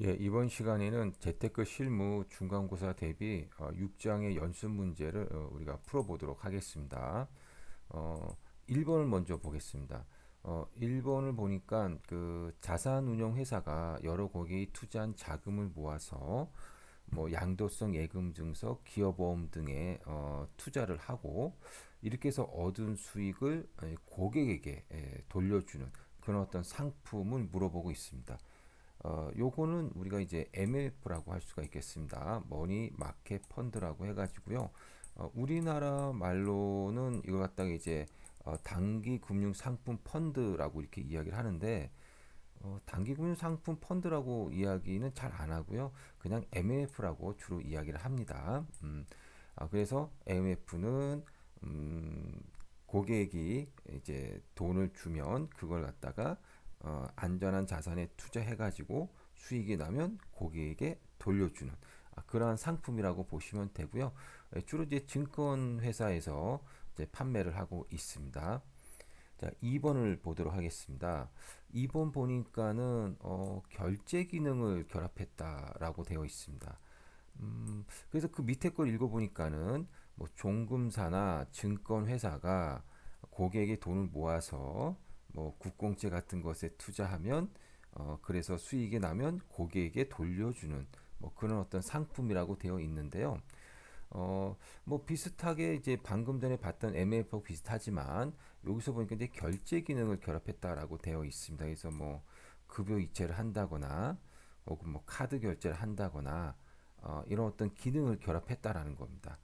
예, 이번 시간에는 재테크 실무 중간고사 대비 6장의 연습 문제를 우리가 풀어보도록 하겠습니다. 1번을 먼저 보겠습니다. 1번을 보니까 그 자산운용 회사가 여러 고객이 투자한 자금을 모아서 뭐 양도성 예금 증서, 기업보험 등에 투자를 하고 이렇게 해서 얻은 수익을 고객에게 돌려주는 그런 어떤 상품을 물어보고 있습니다. 요거는 우리가 이제 MLF라고 할 수가 있겠습니다. 머니 마켓 펀드라고 해가지고요. 우리나라 말로는 이걸 갖다가 이제 단기 금융 상품 펀드라고 이렇게 이야기를 하는데 단기 금융 상품 펀드라고 이야기는 잘 안 하고요. 그냥 MLF라고 주로 이야기를 합니다. 그래서 MLF는 고객이 이제 돈을 주면 그걸 갖다가 안전한 자산에 투자해가지고 수익이 나면 고객에게 돌려주는 그러한 상품이라고 보시면 되고요. 주로 이제 증권회사에서 이제 판매를 하고 있습니다. 자, 2번을 보도록 하겠습니다. 2번 보니까는 결제 기능을 결합했다라고 되어 있습니다. 그래서 그 밑에 걸 읽어보니까는 뭐 종금사나 증권회사가 고객의 돈을 모아서 뭐 국공채 같은 것에 투자하면 그래서 수익이 나면 고객에게 돌려주는 뭐 그런 어떤 상품이라고 되어 있는데요. 뭐 비슷하게 이제 방금 전에 봤던 MF하고 비슷하지만 여기서 보니까 이제 결제 기능을 결합했다라고 되어 있습니다. 그래서 뭐 급여 이체를 한다거나 혹은 뭐 카드 결제를 한다거나 이런 어떤 기능을 결합했다라는 겁니다.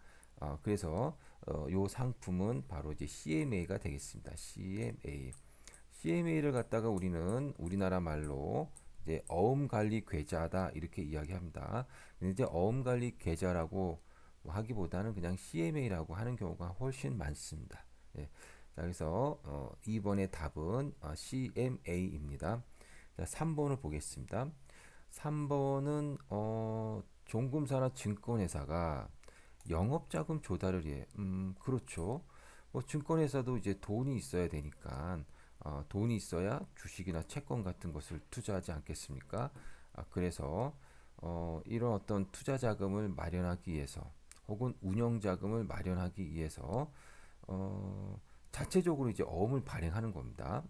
그래서 요 상품은 바로 이제 CMA가 되겠습니다. CMA. CMA를 갖다가 우리는 우리나라 말로 이제 어음 관리 계좌다 이렇게 이야기합니다. 근데 이제 어음 관리 계좌라고 하기보다는 그냥 CMA라고 하는 경우가 훨씬 많습니다. 예. 자, 그래서 2번의 답은 CMA입니다. 자, 3번을 보겠습니다. 3번은 종금사나 증권회사가 영업자금 조달을 해. 그렇죠. 뭐 증권회사도 이제 돈이 있어야 되니까 돈이 있어야 주식이나 채권 같은 것을 투자하지 않겠습니까? 그래서 이런 어떤 투자 자금을 마련하기 위해서 혹은 운영 자금을 마련하기 위해서 자체적으로 이제 어음을 발행하는 겁니다.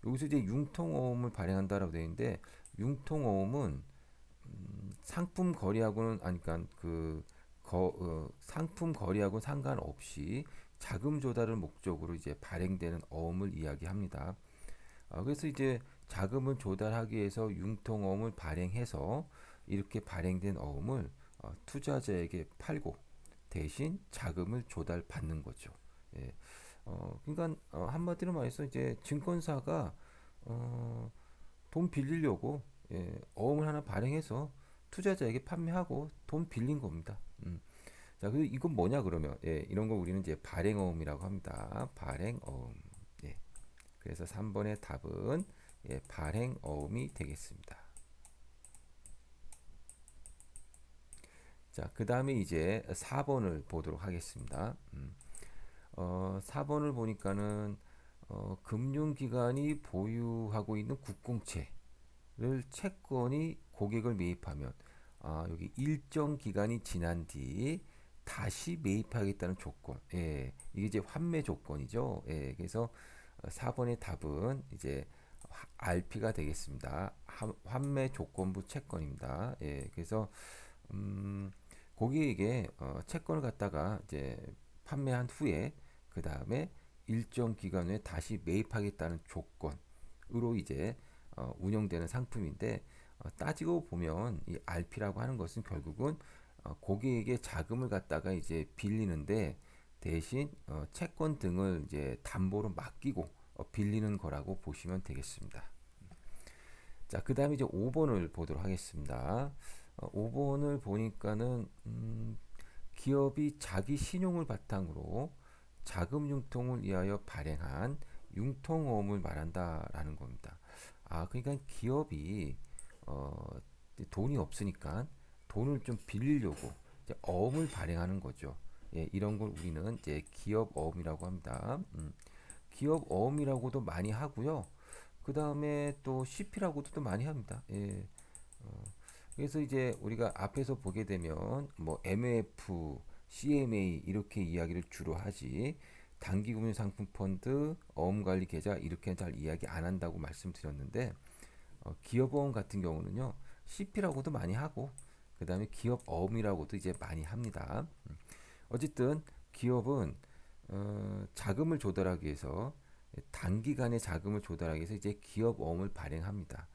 여기서 이제 융통어음을 발행한다라고 되어 있는데 융통어음은 상품 거래하고는 아니 그러니까 상품 거래하고 상관없이 자금 조달을 목적으로 이제 발행되는 어음을 이야기합니다. 그래서 이제 자금을 조달하기 위해서 융통어음을 발행해서 이렇게 발행된 어음을 투자자에게 팔고 대신 자금을 조달받는 거죠. 예. 그러니까 한마디로 말해서 이제 증권사가 어, 돈 빌리려고 어음을 하나 발행해서 투자자에게 판매하고 돈 빌린 겁니다. 자, 그 이건 뭐냐 그러면 이런 거 우리는 이제 발행어음이라고 합니다. 발행어음. 예. 그래서 3번의 답은 발행어음이 되겠습니다. 자, 그 다음에 이제 4번을 보도록 하겠습니다. 4번을 보니까는 금융기관이 보유하고 있는 국공채를 채권이 고객을 매입하면 여기 일정 기간이 지난 뒤 다시 매입하겠다는 조건. 예, 이게 이제 환매 조건이죠. 예, 그래서 4번의 답은 이제 RP가 되겠습니다. 환매 조건부 채권입니다. 예, 그래서 고객에게 채권을 갖다가 이제 판매한 후에 그 다음에 일정 기간 후에 다시 매입하겠다는 조건으로 이제 운영되는 상품인데 따지고 보면 이 RP라고 하는 것은 결국은 고객에게 자금을 갖다가 이제 빌리는데 대신 채권 등을 이제 담보로 맡기고 빌리는 거라고 보시면 되겠습니다. 자, 그 다음에 이제 5번을 보도록 하겠습니다. 5번을 보니까는 기업이 자기 신용을 바탕으로 자금 융통을 위하여 발행한 융통어음을 말한다라는 겁니다. 그러니까 기업이 돈이 없으니까 돈을 좀 빌리려고 이제 어음을 발행하는 거죠. 예, 이런 걸 우리는 이제 기업 어음이라고 합니다. 기업 어음이라고도 많이 하고요. 그 다음에 또 CP라고도 또 많이 합니다. 예, 그래서 이제 우리가 앞에서 보게 되면 뭐 MF, CMA 이렇게 이야기를 주로 하지 단기금융상품펀드, 어음관리계좌 이렇게 잘 이야기 안 한다고 말씀드렸는데 기업어음 같은 경우는요 CP라고도 많이 하고 그 다음에 기업어음이라고도 이제 많이 합니다. 어쨌든 기업은 자금을 조달하기 위해서 단기간에 자금을 조달하기 위해서 이제 기업어음을 발행합니다.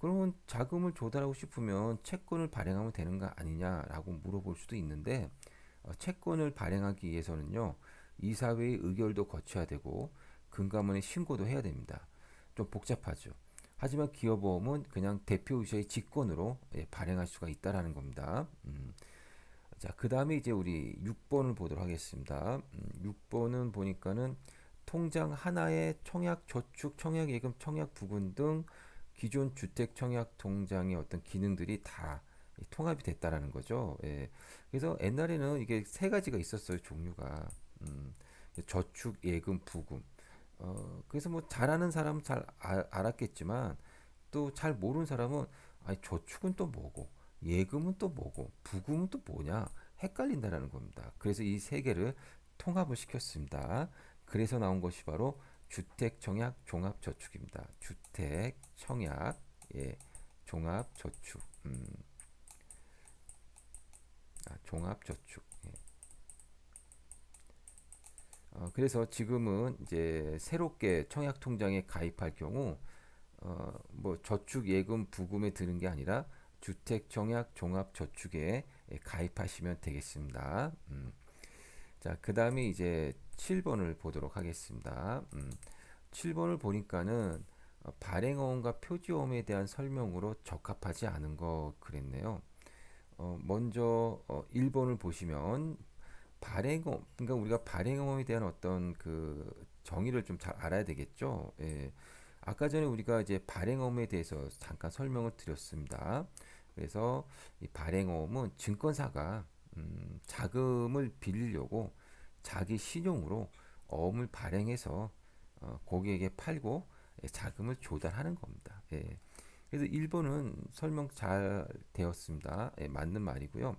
그러면 자금을 조달하고 싶으면 채권을 발행하면 되는 거 아니냐라고 물어볼 수도 있는데 채권을 발행하기 위해서는요 이사회의 의결도 거쳐야 되고 금감원에 신고도 해야 됩니다. 좀 복잡하죠. 하지만 기업보험은 그냥 대표이사의 직권으로 발행할 수가 있다라는 겁니다. 자, 그 다음에 이제 우리 6번을 보도록 하겠습니다. 6번은 보니까는 통장 하나에 청약 저축, 청약 예금, 청약 부분 등 기존 주택 청약 통장의 어떤 기능들이 다 통합이 됐다라는 거죠. 예. 그래서 옛날에는 이게 세 가지가 있었어요, 종류가. 저축, 예금, 부금. 그래서 뭐 잘하는 사람은 잘 알았겠지만 또 잘 모르는 사람은 아니 저축은 또 뭐고 예금은 또 뭐고 부금은 또 뭐냐 헷갈린다라는 겁니다. 그래서 이 세 개를 통합을 시켰습니다. 그래서 나온 것이 바로 주택 청약 종합 저축입니다. 주택 청약 예, 종합 저축 종합 저축 예. 그래서 지금은 이제 새롭게 청약 통장에 가입할 경우 뭐 저축 예금 부금에 드는 게 아니라 주택 청약 종합 저축에 가입하시면 되겠습니다. 자, 그다음에 이제 7번을 보도록 하겠습니다. 7번을 보니까는 발행어음과 표지어음에 대한 설명으로 적합하지 않은 거 그랬네요. 먼저 1번을 보시면 발행어 그러니까 우리가 발행어에 대한 어떤 그 정의를 좀 잘 알아야 되겠죠. 예. 아까 전에 우리가 이제 발행어음에 대해서 잠깐 설명을 드렸습니다. 그래서 이 발행어음은 증권사가 자금을 빌리려고 자기 신용으로 어음을 발행해서 고객에게 팔고 자금을 조달하는 겁니다. 예. 그래서 1번은 설명 잘 되었습니다. 예, 맞는 말이고요.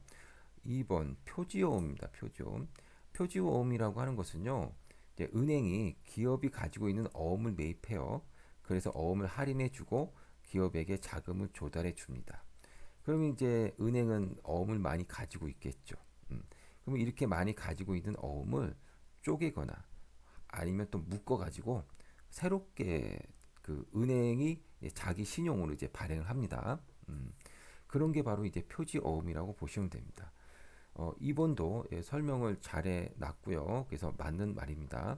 2번 표지어음입니다. 표지어음. 표지어음이라고 하는 것은요. 이제 은행이 기업이 가지고 있는 어음을 매입해요. 그래서 어음을 할인해 주고 기업에게 자금을 조달해 줍니다. 그러면 이제 은행은 어음을 많이 가지고 있겠죠. 그러면 이렇게 많이 가지고 있는 어음을 쪼개거나 아니면 또 묶어 가지고 새롭게 그 은행이 자기 신용으로 이제 발행을 합니다. 그런 게 바로 이제 표지 어음이라고 보시면 됩니다. 2번도 설명을 잘해 놨고요. 그래서 맞는 말입니다.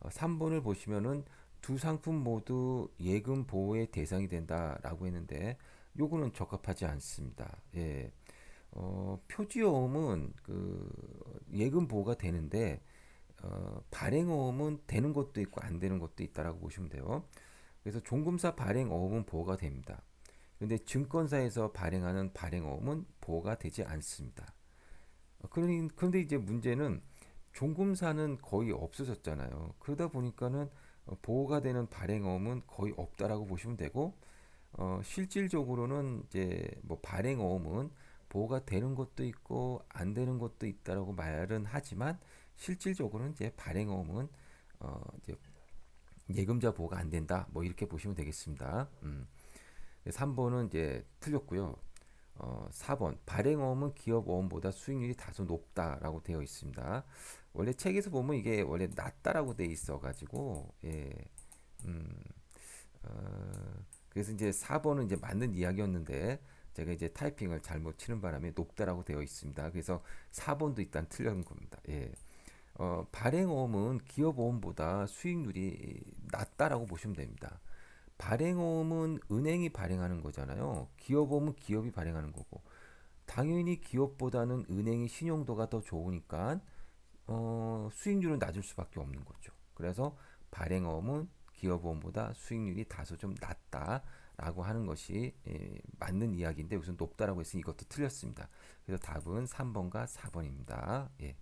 3번을 보시면은 두 상품 모두 예금 보호의 대상이 된다라고 했는데 요거는 적합하지 않습니다. 예. 표지어음은 그 예금 보호가 되는데 발행어음은 되는 것도 있고 안 되는 것도 있다라고 보시면 돼요. 그래서 종금사 발행어음은 보호가 됩니다. 근데 증권사에서 발행하는 발행어음은 보호가 되지 않습니다. 그런데 이제 문제는 종금사는 거의 없어졌잖아요. 그러다 보니까는 보호가 되는 발행어음은 거의 없다라고 보시면 되고 실질적으로는 이제 뭐 발행어음은 보호가 되는 것도 있고 안 되는 것도 있다라고 말은 하지만 실질적으로는 이제 발행어음은 이제 예금자 보호가 안 된다. 뭐 이렇게 보시면 되겠습니다. 3번은 이제 틀렸고요. 4번 발행어음은 기업어음보다 수익률이 다소 높다라고 되어 있습니다. 원래 책에서 보면 이게 원래 낮다라고 되어 있어가지고 예, 음, 그래서 이제 4번은 이제 맞는 이야기였는데 제가 이제 타이핑을 잘못 치는 바람에 높다라고 되어 있습니다. 그래서 4번도 일단 틀린 겁니다. 예. 발행어음은 기업어음보다 수익률이 낮다라고 보시면 됩니다. 발행어음은 은행이 발행하는 거잖아요. 기업어음은 기업이 발행하는 거고. 당연히 기업보다는 은행이 신용도가 더 좋으니까 수익률은 낮을 수밖에 없는 거죠. 그래서 발행어음은 기업어음보다 수익률이 다소 좀 낮다라고 하는 것이 맞는 이야기인데 우선 높다라고 했으니 이것도 틀렸습니다. 그래서 답은 3번과 4번입니다. 예.